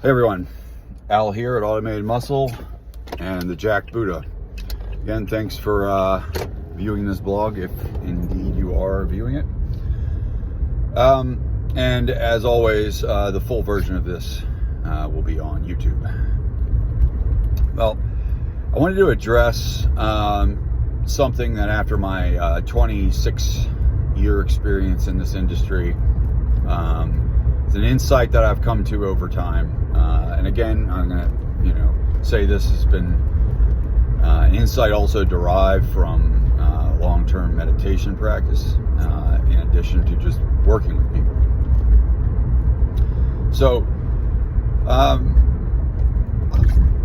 Hey everyone, Al here at Automated Muscle and the Jack Buddha. Again, thanks for viewing this blog, if indeed you are viewing it. And as always, the full version of this will be on YouTube. Well, I wanted to address something that after my 26-year experience in this industry, it's an insight that I've come to over time. And again, I'm going to, say this has been an insight also derived from long-term meditation practice, in addition to just working with people. So,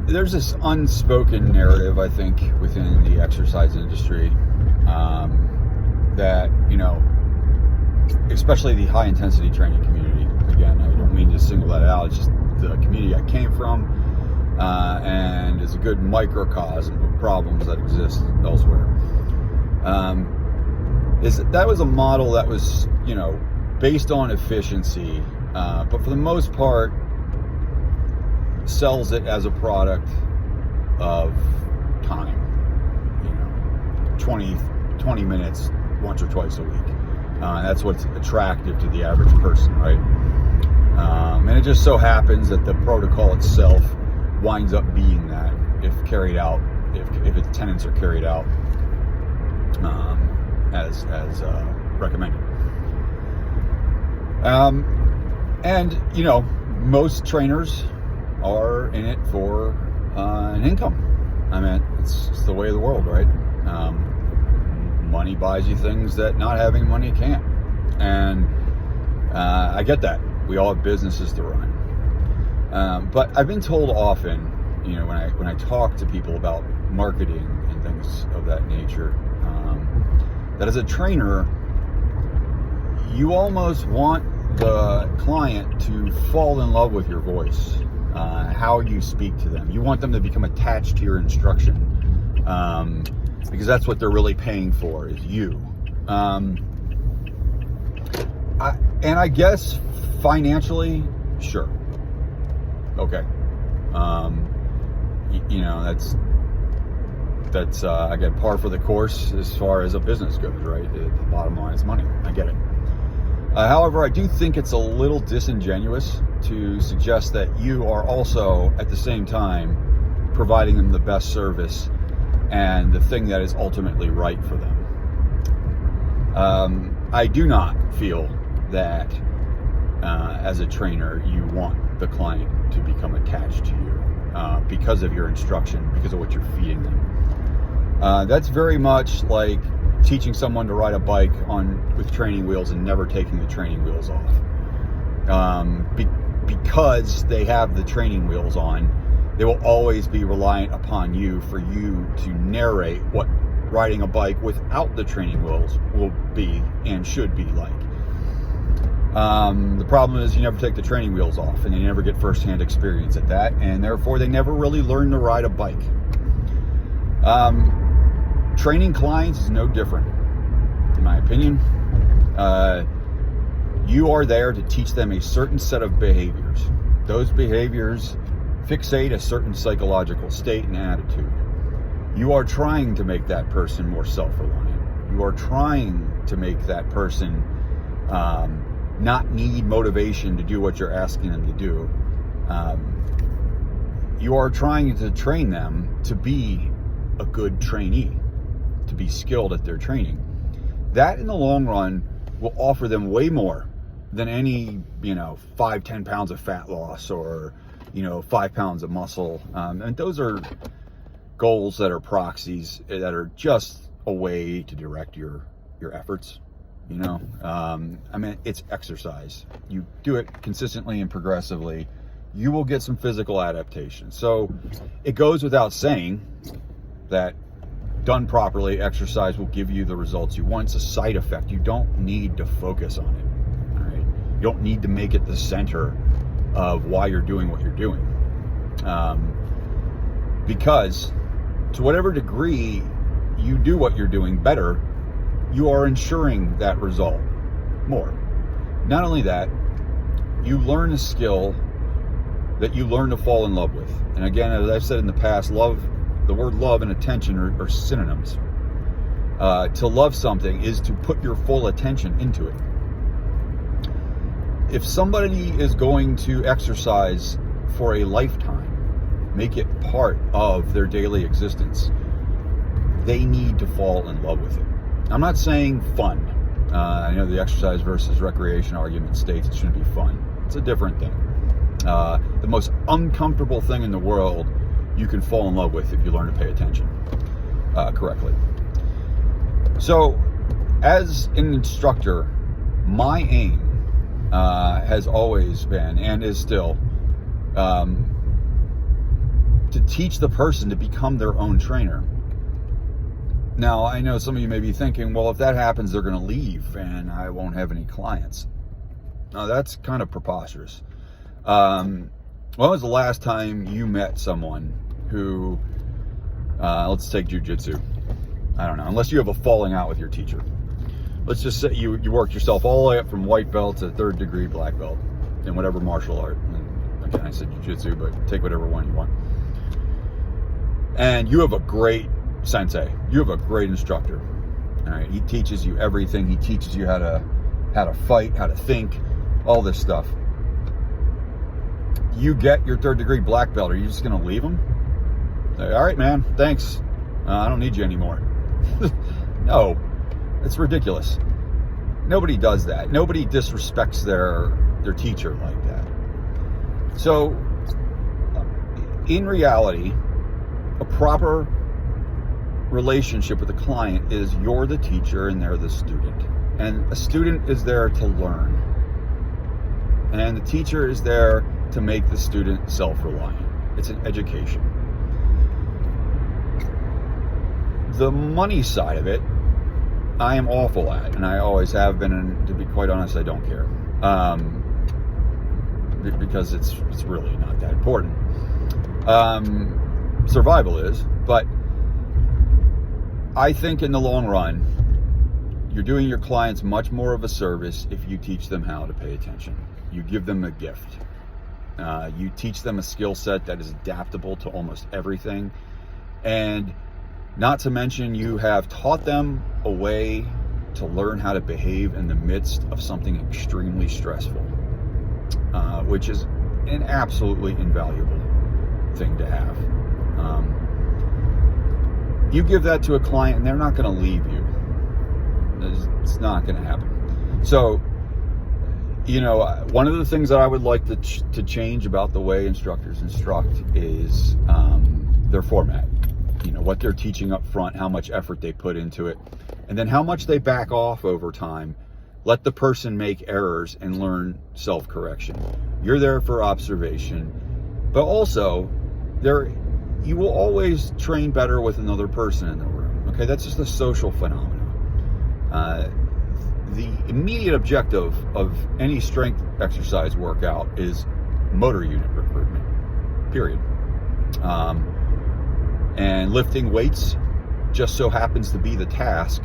there's this unspoken narrative, I think, within the exercise industry that, especially the high-intensity training community. Again, I don't mean to single that out. It's just the community I came from, and is a good microcosm of problems that exist elsewhere. That was a model that was, based on efficiency, but for the most part, sells it as a product of time. 20 minutes once or twice a week. That's what's attractive to the average person, right? And it just so happens that the protocol itself winds up being that, if carried out, if its tenets are carried out as recommended. And most trainers are in it for an income. I mean, it's the way of the world, right? Money buys you things that not having money can't. And I get that. We all have businesses to run. But I've been told often, when I talk to people about marketing and things of that nature, that as a trainer, you almost want the client to fall in love with your voice, how you speak to them. You want them to become attached to your instruction, because that's what they're really paying for, is you. I guess financially, sure. Okay. That's I get par for the course as far as a business goes, right? The bottom line is money. I get it. However, I do think it's a little disingenuous to suggest that you are also, at the same time, providing them the best service and the thing that is ultimately right for them. I do not feel that as a trainer, you want the client to become attached to you because of your instruction, because of what you're feeding them. That's very much like teaching someone to ride a bike with training wheels and never taking the training wheels off. Because they have the training wheels on, they will always be reliant upon you for you to narrate what riding a bike without the training wheels will be and should be like. The problem is you never take the training wheels off, and they never get firsthand experience at that, and therefore they never really learn to ride a bike. Training clients is no different, in my opinion. You are there to teach them a certain set of behaviors. Those behaviors fixate a certain psychological state and attitude. You are trying to make that person more self-reliant. You are trying to make that person not need motivation to do what you're asking them to do. You are trying to train them to be a good trainee, to be skilled at their training. That, in the long run, will offer them way more than any, 5-10 pounds of fat loss or, 5 pounds of muscle. And those are goals that are proxies, that are just a way to direct your efforts. It's exercise. You do it consistently and progressively, you will get some physical adaptation. So it goes without saying that done properly, exercise will give you the results you want. It's a side effect. You don't need to focus on it. All right? You don't need to make it the center of why you're doing what you're doing. Because to whatever degree you do what you're doing better, you are ensuring that result more. Not only that, you learn a skill that you learn to fall in love with. And again, as I've said in the past, the word love and attention are synonyms. To love something is to put your full attention into it. If somebody is going to exercise for a lifetime, make it part of their daily existence, they need to fall in love with it. I'm not saying fun. I know the exercise versus recreation argument states it shouldn't be fun. It's a different thing. The most uncomfortable thing in the world you can fall in love with if you learn to pay attention correctly. So, as an instructor, my aim has always been, and is still, to teach the person to become their own trainer. Now, I know some of you may be thinking, well, if that happens, they're going to leave and I won't have any clients. Now, that's kind of preposterous. When was the last time you met someone who, let's take jujitsu. I don't know, unless you have a falling out with your teacher. Let's just say you worked yourself all the way up from white belt to 3rd degree black belt in whatever martial art. And again, I said jujitsu, but take whatever one you want. And you have a great sensei. You have a great instructor. All right, he teaches you everything. He teaches you how to fight, how to think, all this stuff. You get your 3rd degree black belt. Are you just going to leave him? Say, all right, man, thanks. I don't need you anymore. No, it's ridiculous. Nobody does that. Nobody disrespects their teacher like that. So, in reality, a proper relationship with a client is you're the teacher and they're the student. And a student is there to learn. And the teacher is there to make the student self-reliant. It's an education. The money side of it, I am awful at, and I always have been, and to be quite honest, I don't care. Because it's really not that important. Survival is, but I think in the long run, you're doing your clients much more of a service if you teach them how to pay attention. You give them a gift. You teach them a skill set that is adaptable to almost everything. And not to mention, you have taught them a way to learn how to behave in the midst of something extremely stressful, which is an absolutely invaluable thing to have. You give that to a client and they're not going to leave you. It's not going to happen. So, one of the things that I would like to change about the way instructors instruct is their format. What they're teaching up front, how much effort they put into it, and then how much they back off over time. Let the person make errors and learn self-correction. You're there for observation, but also you will always train better with another person in the room. Okay, that's just a social phenomenon. The immediate objective of any strength exercise workout is motor unit recruitment, period. And lifting weights just so happens to be the task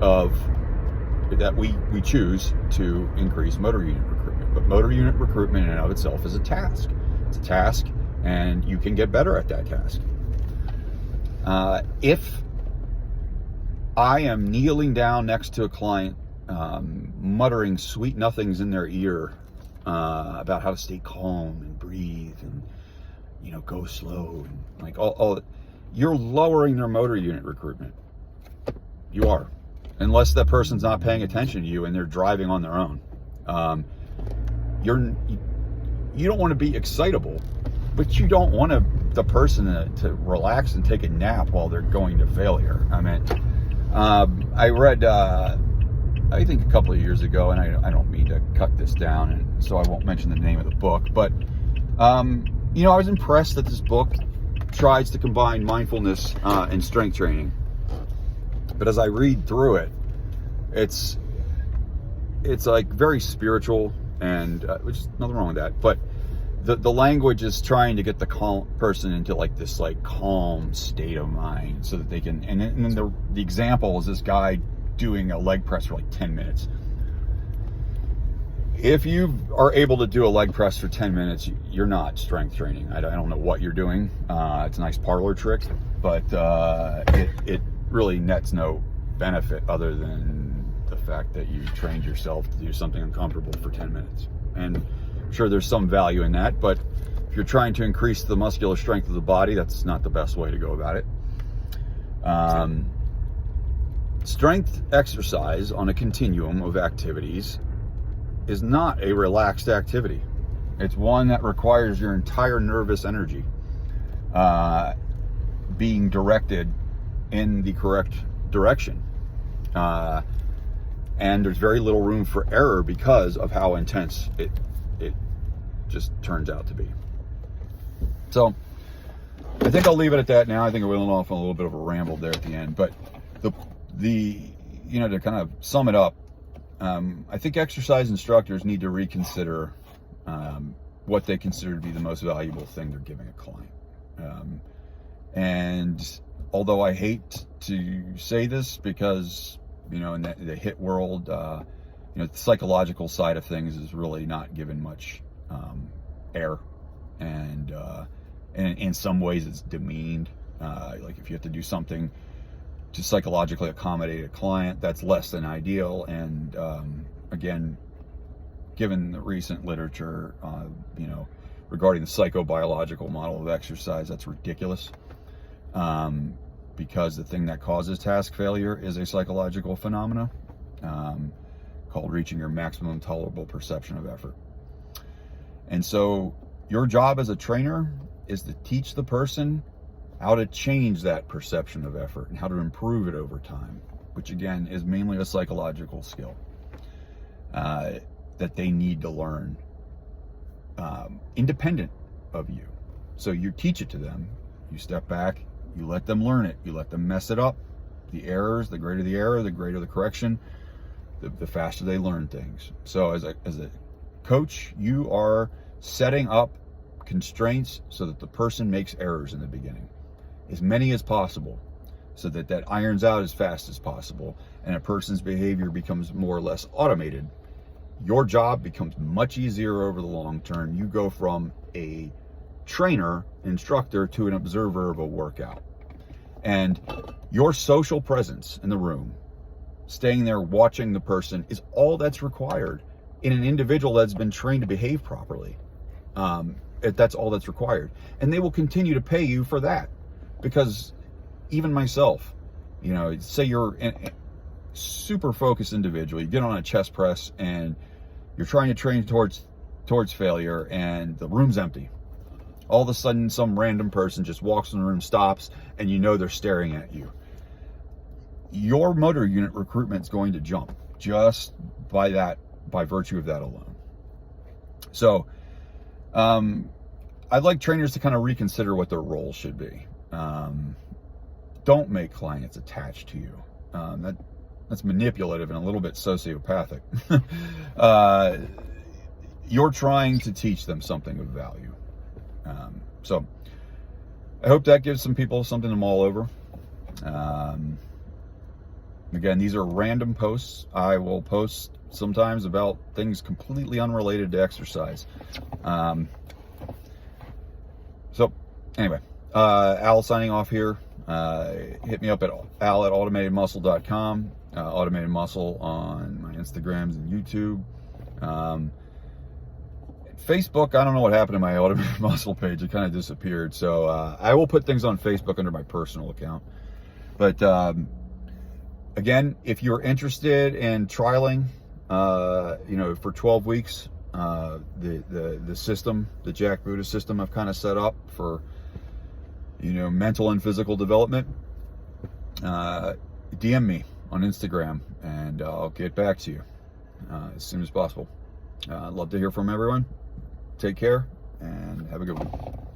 that we choose to increase motor unit recruitment. But motor unit recruitment in and of itself is a task. It's a task, and you can get better at that task. If I am kneeling down next to a client, muttering sweet nothings in their ear about how to stay calm and breathe and go slow, and like all, you're lowering their motor unit recruitment. You are, unless that person's not paying attention to you and they're driving on their own. You don't want to be excitable, but you don't want the person to relax and take a nap while they're going to failure. I mean, I read, I think a couple of years ago, and I don't mean to cut this down, and so I won't mention the name of the book, but I was impressed that this book tries to combine mindfulness and strength training. But as I read through it, it's like very spiritual, and which is nothing wrong with that. But the language is trying to get the person into like this like calm state of mind, so that they can. And then the example is this guy doing a leg press for like 10 minutes. if you are able to do a leg press for 10 minutes, you're not strength training. I don't know what you're doing. It's a nice parlor trick, but it really nets no benefit other than the fact that you trained yourself to do something uncomfortable for 10 minutes. And I'm sure there's some value in that, but if you're trying to increase the muscular strength of the body, that's not the best way to go about it. Strength exercise on a continuum of activities is not a relaxed activity. It's one that requires your entire nervous energy being directed in the correct direction. And there's very little room for error because of how intense it just turns out to be. So I think I'll leave it at that now. I think I went off on a little bit of a ramble there at the end, but the to kind of sum it up, I think exercise instructors need to reconsider what they consider to be the most valuable thing they're giving a client. And although I hate to say this because, in the HIIT world, the psychological side of things is really not given much air. And in some ways it's demeaned. Like if you have to do something to psychologically accommodate a client, that's less than ideal. And again, given the recent literature, regarding the psychobiological model of exercise, that's ridiculous. Because the thing that causes task failure is a psychological phenomena called reaching your maximum tolerable perception of effort. And so your job as a trainer is to teach the person how to change that perception of effort and how to improve it over time, which again is mainly a psychological skill that they need to learn independent of you. So you teach it to them, you step back, you let them learn it, you let them mess it up. The errors, the greater the error, the greater the correction, the faster they learn things. So as a coach, you are setting up constraints so that the person makes errors in the beginning, as many as possible, so that irons out as fast as possible and a person's behavior becomes more or less automated. Your job becomes much easier over the long term. You go from a trainer, instructor, to an observer of a workout. And your social presence in the room, staying there watching the person, is all that's required in an individual that's been trained to behave properly. That's all that's required. And they will continue to pay you for that. Because even myself, say you're a super focused individual, you get on a chest press and you're trying to train towards failure and the room's empty. All of a sudden, some random person just walks in the room, stops, and they're staring at you. Your motor unit recruitment is going to jump just by virtue of that alone. So, I'd like trainers to kind of reconsider what their role should be. Don't make clients attached to you. That's manipulative and a little bit sociopathic. You're trying to teach them something of value. So I hope that gives some people something to mull over. Again, these are random posts. I will post sometimes about things completely unrelated to exercise. So anyway, Al signing off here. Hit me up at al@automatedmuscle.com. Automated Muscle on my Instagrams and YouTube. Facebook, I don't know what happened to my Automated Muscle page. It kind of disappeared. So I will put things on Facebook under my personal account. But again, if you're interested in trialing, for 12 weeks, the system, the Jack Buddha system I've kind of set up for, mental and physical development, DM me on Instagram and I'll get back to you as soon as possible. I'd love to hear from everyone. Take care and have a good one.